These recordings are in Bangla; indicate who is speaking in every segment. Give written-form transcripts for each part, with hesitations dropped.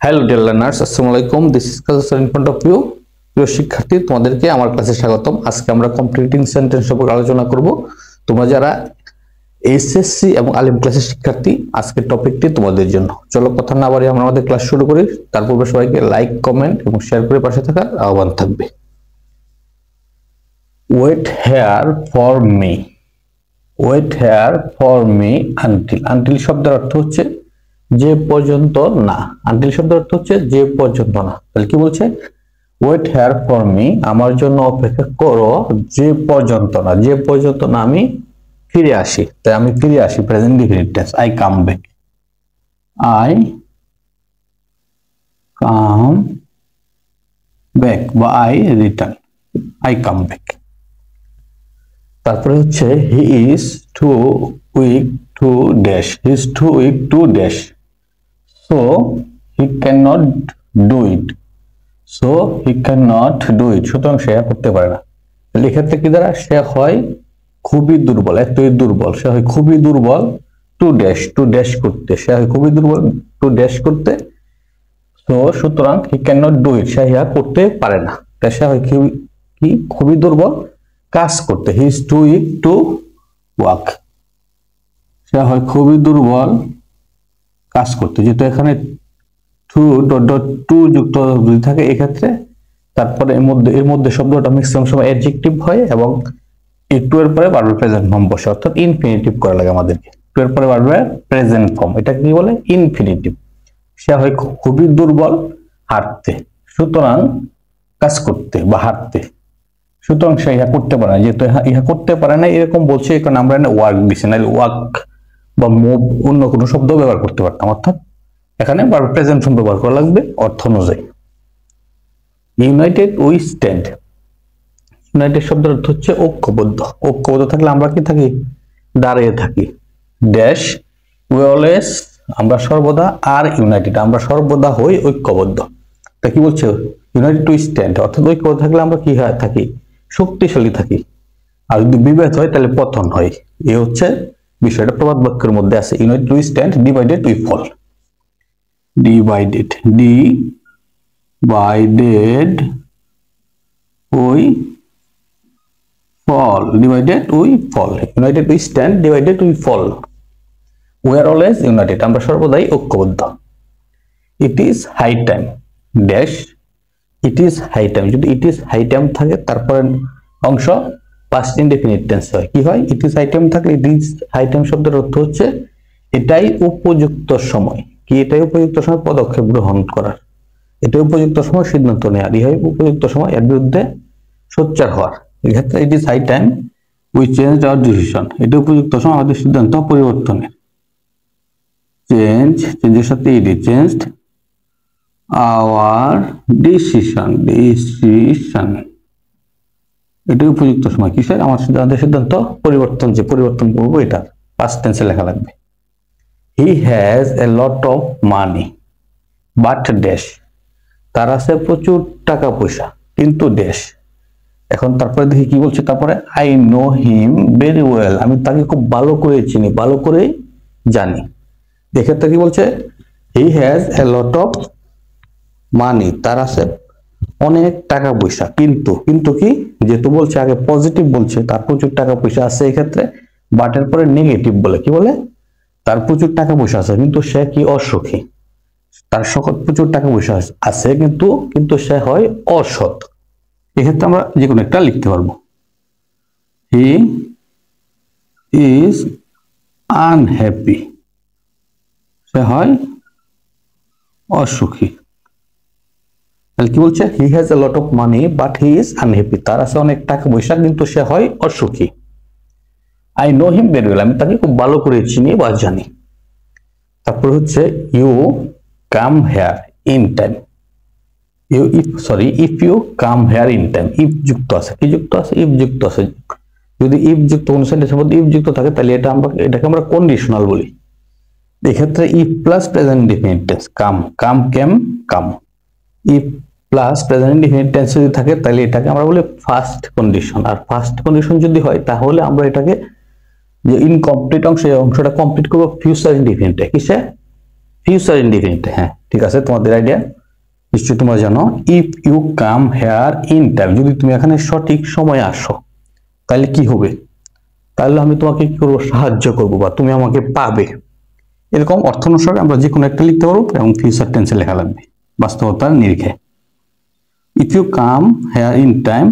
Speaker 1: হ্যালো ডিয়ার লার্নার্স, আসসালামু আলাইকুম। This is culture in front of you. প্রিয় শিক্ষার্থী, তোমাদেরকে আমার ক্লাসে স্বাগতম। আজকে আমরা কমপ্লিটিং সেন্টেন্স সম্পর্কে আলোচনা করব। তোমরা যারা এসএসসি এবং আলিম ক্লাসের শিক্ষার্থী, আজকের টপিকটি তোমাদের জন্য। চলো কথা না বাড়িয়ে আমরা আমাদের ক্লাস শুরু করি। তার পূর্বে সবাইকে লাইক, কমেন্ট এবং শেয়ার করে পাশে থাকার আহ্বান থাকবে। Wait here for me. Wait here for me until. Until শব্দের অর্থ হচ্ছে যে পর্যন্ত না। আনটিল শব্দের অর্থ হচ্ছে যে পর্যন্ত না। তাহলে কি বলছে? ওয়েট হেয়ার ফর মি, আমার জন্য অপেক্ষা করো যে পর্যন্ত না। যে পর্যন্ত না আমি ফিরে আসি। তাই আমি ফিরে আসি, present definite tense. I come back. I come back বা I return. I come back. তারপরে হচ্ছে he is too weak to dash. He is too weak to dash, so he cannot do it. So he cannot do it. সুতরাং সে করতে পারে না। এক্ষেত্রে কি দ্বারা? সে হয় খুবই দুর্বল, এতই দুর্বল। সে হয় খুবই দুর্বল টু ড্যাশ, টু ড্যাশ করতে। সে হয় খুবই দুর্বল টু ড্যাশ করতে। তো সুতরাং he cannot do it, সে ইহা করতে পারে না। তাই সে হয় কি খুবই দুর্বল কাজ করতে। he is too weak to work. সে হয় খুবই দুর্বল কাজ করতে। যেহেতু এখানে টু ডট ডট টু যুক্ত যদি থাকে এক্ষেত্রে, তারপরে এর মধ্যে শব্দটা ম্যাক্সিমাম সময় অ্যাডজেক্টিভ হয় এবং এই টু এর পরে ভার্বের প্রেজেন্ট ফর্ম বসে, অর্থাৎ ইনফিনিটিভ করা লাগে আমাদেরকে। টু এর পরে ভার্বের প্রেজেন্ট ফর্ম, এটা কি বলে? ইনফিনিটিভ। সে হয় খুবই দুর্বল হাঁটতে, সুতরাং কাজ করতে বা হাঁটতে। সুতরাং সে ইহা করতে পারে না। যেহেতু ইহা করতে পারে না এরকম বলছে, কারণ আমরা ওয়ার্ক দিচ্ছি, না ওয়ার্ক বা মুভ অন্য কোনো শব্দ ব্যবহার করতে পারতাম। অর্থাৎ এখানে প্রেজেন্ট ফর্ম ব্যবহার করা লাগবে অর্থ অনুযায়ী। United we stand. ইউনাইটেড শব্দের অর্থ হচ্ছে ঐক্যবদ্ধ। ঐক্যবদ্ধ থাকলে আমরা কি থাকি? দাঁড়িয়ে থাকি। ড্যাশ উই অলওয়েজ, আমরা সর্বদা আর ইউনাইটেড, আমরা সর্বদা হই ঐক্যবদ্ধ। তা কি বলছে? ইউনাইটেড উই স্ট্যান্ড, অর্থাৎ ঐক্যবদ্ধ থাকলে আমরা কি থাকি? শক্তিশালী থাকি। আর যদি বিভেদ হয় তাহলে পতন হয়। এ হচ্ছে বিষয়টা প্রবাদ বাক্যের মধ্যে আছে। United we stand, divided we fall. divided we fall. Divided we fall. United we stand, divided we fall. We are always united, আমরা সর্বদাই ঐক্যবদ্ধ। It is high time dash. It is high time, যদি it is high time থাকে তারপরে অংশ past indefinite tense হয়। কি হয়? It is high time থাকলে it is high time শব্দের অর্থ হচ্ছে এটাই উপযুক্ত সময়। কি এটাই উপযুক্ত সময় পদক্ষেপ গ্রহণ করার, এটাই উপযুক্ত সময় সিদ্ধান্ত নেওয়ার, ইহাই উপযুক্ত সময় এর বিরুদ্ধে সোচ্চার হওয়ার। এক্ষেত্রে it is high time we change our decision, এটা উপযুক্ত সময় আমাদের সিদ্ধান্ত পরিবর্তনের। চেঞ্জের সাথে ইডি, চেঞ্জড আওয়ার ডিসিশন, এটাই উপযুক্ত সময় কিসের? আমাদের সিদ্ধান্ত পরিবর্তন, যে পরিবর্তন করবো এটা পাস্ট টেন্সে লেখা লাগবে। He has a lot of money but dash, তার আছে প্রচুর টাকা পয়সা কিন্তু ড্যাশ। এখন তারপরে দেখি কি বলছে। তারপরে I know him very well, আমি তাকে খুব ভালো করে চিনি, ভালো করে জানি। এক্ষেত্রে কি বলছে? He has a lot of money, তার আছে অনেক টাকা পয়সা। কিন্তু কি যেহেতু বলছে আগে পজিটিভ বলছে, তার প্রচুর টাকা পয়সা আছে। এক্ষেত্রে বাটের পরে নেগেটিভ বলে, কি বলে? তার প্রচুর টাকা পয়সা আছে কিন্তু সে কি অসুখী। তার প্রচুর টাকা পয়সা আছে কিন্তু সে হয় অসৎ। এক্ষেত্রে আমরা যে কোনো একটা লিখতে পারবো। হি ইজ আনহ্যাপি, সে হয় অসুখী। তাহলে কি বলছে? He has a lot of money but he is unhappy, তার আছে অনেক টাকা পয়সা কিন্তু সে হয় অসুখী। I know him very well, আমি তাকে খুব ভালো করে চিনি বা জানি। তারপর হচ্ছে you come here in time. If you come here in time, if যুক্ত আছে। কি যুক্ত আছে? ইফ যুক্ত আছে। যদি ইফ যুক্ত কোন সেন্টেন্সের মধ্যে ইফ যুক্ত থাকে তাহলে এটাকে আমরা কন্ডিশনাল বলি। এক্ষেত্রে if plus present indefinite tense, come. If plus present indefinite tense যদি থাকে তাহলে এটাকে আমরা বলি ফার্স্ট কন্ডিশন। আর ফার্স্ট কন্ডিশন যদি হয় তাহলে আমরা এটাকে যে ইনকমপ্লিট অংশ, এই অংশটা কমপ্লিট করবো ফিউচার ইনডেফিনিটে। কিসে? ফিউচার ইনডিফিনিট, হ্যাঁ ঠিক আছে, তোমাদের আইডিয়া নিশ্চয়ই তোমরা জানো। If you come here in time, যদি তুমি এখানে সঠিক সময়ে আসো তাহলে কি হবে, তাহলে আমি তোমাকে কি করবো, সাহায্য করবো বা তুমি আমাকে পাবে, এরকম অর্থ অনুসারে আমরা যে কোনো একটা লিখতে পারবো এবং ফিউচার টেন্সে লেখা লাগবে বাস্তবতার নিরিখে। If you come here in time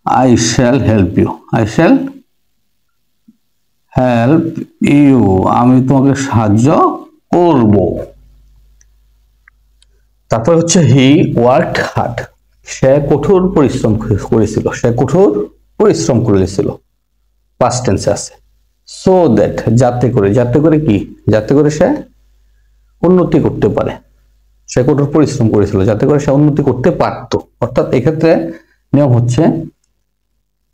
Speaker 1: I shall help you, I shall help you, আমি তোমাকে সাহায্য করব। তারপর হচ্ছে হি ওয়ার্কড হার্ড, সে কঠোর পরিশ্রম করেছিল, সে কঠোর পরিশ্রম করেছিল, পাস্ট টেন্সে আছে। সো দ্যাট, যাতে করে, যাতে করে কি, যাতে করে সে উন্নতি করতে পারে, সে কঠোর পরিশ্রম করেছিল যাতে করে সে উন্নতি করতে পারতো। অর্থাৎ এক্ষেত্রে নিয়ম হচ্ছে,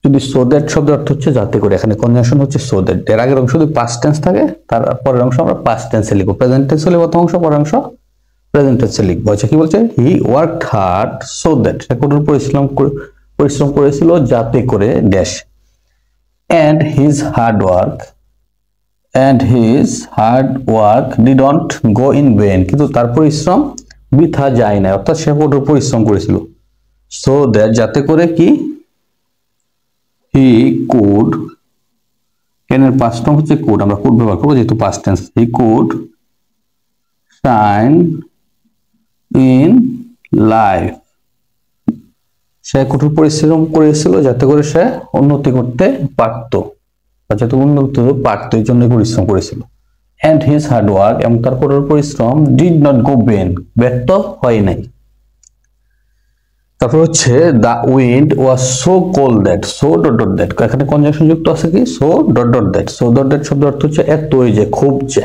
Speaker 1: যদি সো দ্যাট শব্দের অর্থ হচ্ছে যাতে করে, এখানে কনজাংশন হচ্ছে সো দ্যাট, এর আগের অংশ যদি পাস্ট টেন্স থাকে তার পরের অংশ আমরা পাস্ট টেন্সে লিখবো, প্রেজেন্ট টেন্সে লিখবো প্রথম অংশ, পরের অংশ প্রেজেন্ট টেন্সে লিখবো। আচ্ছা কি বলছে, he worked hard so that, সে কঠোর পরিশ্রম করেছিল যাতে করে dash, and his hard work didn't go in vain, কিন্তু তার পরিশ্রম বৃথা যায় না, অর্থাৎ সে কঠোর পরিশ্রম করেছিল। so that, যাতে করে কি, he could, এর পাস্ট ফর্ম হচ্ছে could, আমরা could ব্যবহার করবো যেহেতু past tense, he could shine in life, সে কঠোর পরিশ্রম করেছিল যাতে করে সে উন্নতি করতে পারত, যাতে উন্নতি করতে পারত, এই জন্য পরিশ্রম করেছিল। and his hard work, এবং তার কঠোর পরিশ্রম did not go vain, ব্যর্থ হয় নাই। তারপর হচ্ছে the wind was so cold that, so dot dot that, এখানে কনজাংশন যুক্ত আছে কি, so dot dot that, so dot that শব্দের অর্থ হচ্ছে এতই যে, খুব যে।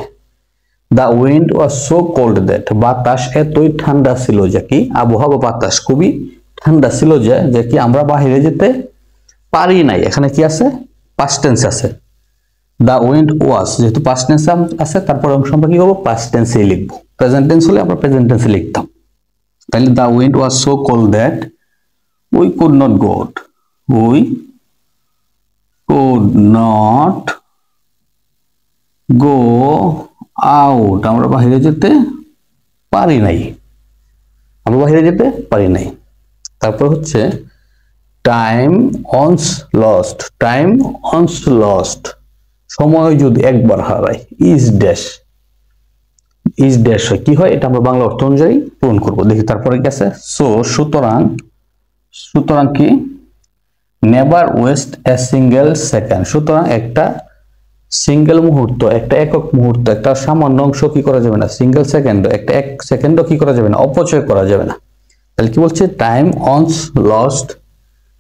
Speaker 1: the wind was so cold that, বাতাস এতই ঠান্ডা ছিল যে কি, আবহাওয়া বাতাস খুবই ঠান্ডা ছিল যে কি আমরা বাহিরে যেতে পারি নাই, এখানে কি আছে, পাস্ট টেন্স আছে। the wind was, যেহেতু পাস্ট টেন্স আছে তারপর অংশ আমরা কি করবো, পাস্ট টেন্সে লিখবো, প্রেজেন্ট টেন্স হলে আমরা প্রেজেন্ট টেন্সে লিখতাম। তাহলে the wind was so cold that we could not go out, we could not go out, আমরা বাহিরে যেতে পারি নাই, আমরা বাহিরে যেতে পারি নাই। তারপর হচ্ছে time once lost, time once lost, সময় যদি একবার হারায়, ইজ ড্যাশ, ইজ ড্যাশ হয়, কি হয় এটা আমরা বাংলা অর্থ অনুযায়ী পূরণ করবো, দেখি তারপরে কি আছে। সো সুতরাং, সুতরাং কি, never West a single second, সুতরাং একটা সিঙ্গেল মুহূর্ত, একটা একক মুহূর্ত, একটা সামান্য অংশ কি করা যাবে না, সিঙ্গেল সেকেন্ড, একটা এক সেকেন্ডও কি করা যাবে না, অপচয় করা যাবে না। তাহলে কি বলছে, টাইম অনস লস্ট,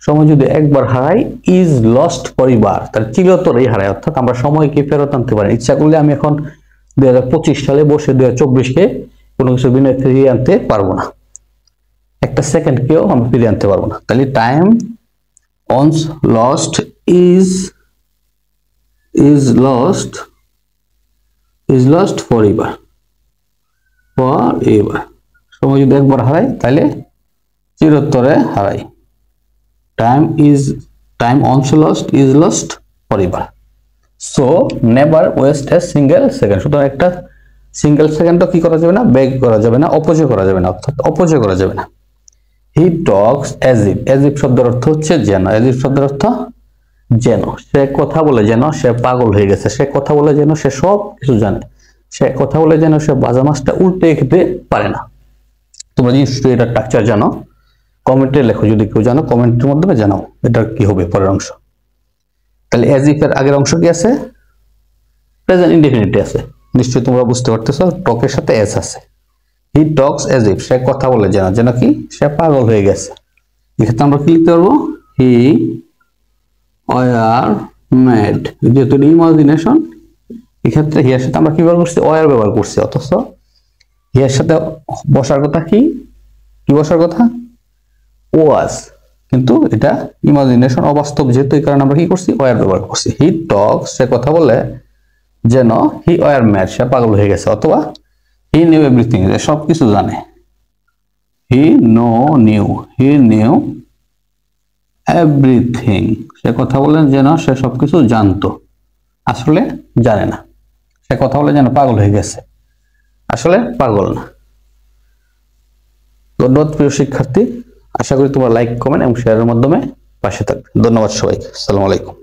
Speaker 1: সময় যদি একবার হারাই, ইজ লস্ট পরিবার, তার চিরতরেই হারায়, অর্থাৎ আমরা সময়কে ফেরত আনতে পারি, ইচ্ছা করলে আমি এখন 2025 সালে বসে 2024-কে কোনো কিছু বিনয় ফিরিয়ে আনতে পারবো না, একটা সেকেন্ডকেও আমরা ফিরিয়ে আনতে পারবো না। তাহলে time once lost is lost forever, সময় যদি একবার হারাই তাহলে চিরতরে হারাই, time once lost is lost forever, so never waste a single second, সুতরাং একটা সিঙ্গেল সেকেন্ডও কি করা যাবে না, ব্যয় করা যাবে না, অপচয় করা যাবে না, অর্থাৎ অপচয় করা যাবে না। he talks as if শব্দের অর্থ হচ্ছে যেন, as if শব্দের অর্থ যেন, সে কথা বলে যেন সে পাগল হয়ে গেছে, সে কথা বলে যেন সে সব কিছু জানে, সে কথা বলে যেন সে ভাজা মাছটা উল্টে খেতে পারে না। তোমরা নিশ্চয়ই এটা স্ট্রাকচার জানো, কমেন্টে লেখো যদি কেউ জানো, কমেন্টের মাধ্যমে জানাও এটা কি হবে পরের অংশ। তাহলে as if এর আগের অংশ কি আছে, প্রেজেন্ট ইনডেফিনিট আছে, নিশ্চয়ই তোমরা বুঝতে পারতেছো, টকের সাথে এস আছে। হি টক্স as if, সে কথা বলে যেন, যেন কি সে পাগল হয়ে গেছে, এক্ষেত্রে আমরা কি লিখতে পারবো, হি ওয়ার ম্যাড, যেহেতু ইমাজিনেশন, এক্ষেত্রে হিয়ার সাথে আমরা কি ব্যবহার করছি, ওয়ার ব্যবহার করছি, অথচ হিয়ার সাথে বসার কথা কি বসার কথা, ওয়াজ, কিন্তু এটা ইমাজিনেশন, অবাস্তব যেহেতু, এই কারণে আমরা কি করছি, ওয়ার ব্যবহার করছি। হি টক্স, সে কথা বলে যেন, হি ওয়ার ম্যাড, সে পাগল হয়ে গেছে, অথবা হি নিউ এভরিথিং, যে সবকিছু জানে, হি নিউ এভরিথিং, সে কথা বলেন যেন সে সবকিছু জানতো, আসলে জানে না, সে কথা বলে যেন পাগল হয়ে গেছে।
Speaker 2: আসলে পাগল না। ধন্যবাদ প্রিয় শিক্ষার্থী, আশা করি তোমরা লাইক, কমেন্ট এবং শেয়ারের মাধ্যমে পাশে থাকবে। ধন্যবাদ সবাইকে, আসসালামু আলাইকুম।